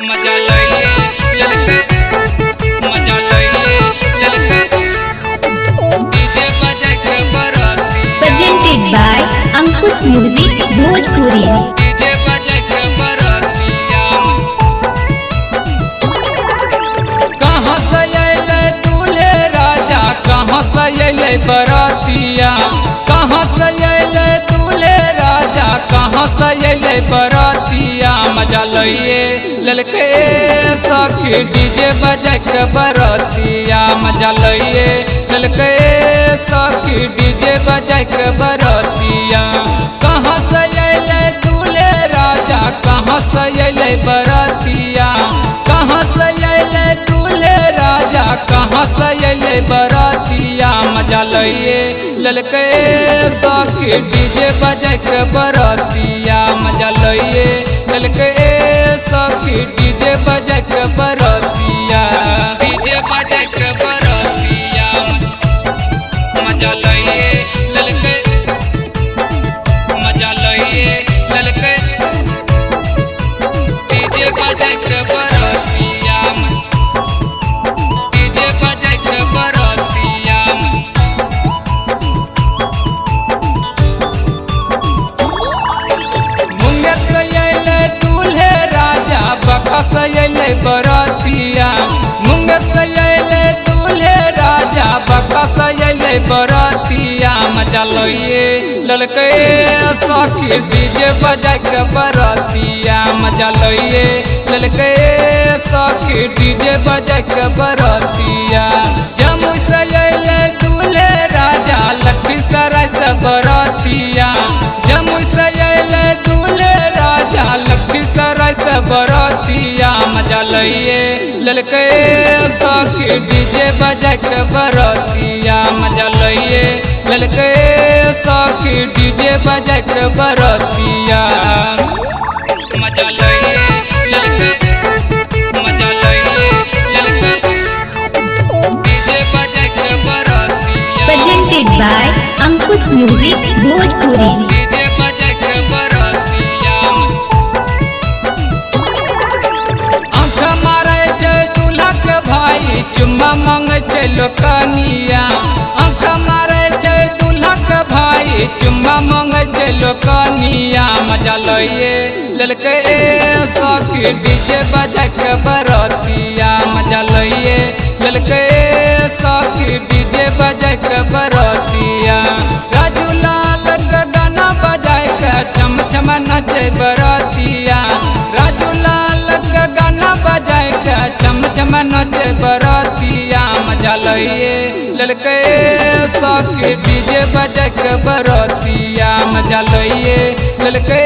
मजा लइले ललके मजा लइले ललके डीजे बजा के बराती presented by Ankush Music Bhojpuri। DJ बजा के बरातिया कहाँ से अइले दूल्हे राजा कहाँ से अइले बरातिया कहाँ से अइले दूल्हे राजा कहाँ से अइले बरातिया मजा लइले ललके सखी डीजे बजा के बरातिया मजा लइले ललके सखी डीजे बजा के बरातिया कहाँ से अइले दूल्हे राजा कहाँ से अइले बरातिया कहाँ से अइले दूल्हे राजा कहाँ से अइले बरातिया मजा लइले ललके सखी डीजे बजा के बरातिया मजा लइले ललके सखी डीजे बजा के बरातिया डीजे बजा के बरातिया मजा लइले ललके मजा लइले ललके डीजे बजा के बरातिया डीजे बजा के बरातिया मुंगेर से अइले दूल्हे राजा बका से अइले बरातिया मुंगेर से अइले दूल्हे राजा बका से अइले बरातिया मजा लइले ललके सखी डीजे बजा के बरातिया मजा लइले ललके सखी डीजे बजा के बरातिया जमुई से अइले दूल्हे राजा लखीसराय से बरातिया जमुई से अइले दूल्हे राजा लखीसराय से बरातिया मजा लइले ललके सखी डीजे बजा के बरातिया मजा लइले ललके सखी डीजे बजा के बरातिया मजा लइले ललके मजा लइले ललके डीजे बजा के बरातिया Presented by Ankush Music Bhojpuri। DJ बजा के बरातिया आँख मारे छै दूल्हा के भाई चुम्मा मांगे छै लोकनिया आँख मारे छै दूल्हा के भाई चुम्मा मांगे छै लोकनिया मजा लइले ललके सखी डीजे बजा के बरातिया मजा लइले ललके सखी डीजे बजा के बरातिया राजू लाल के गाना बजाए के चम चम नचे बरातिया राजू लाल के गाना बजाए के चम चम नचे बरातिया मजा लइले ललके सखी डीजे बजा के बरातिया मजा लइले ललके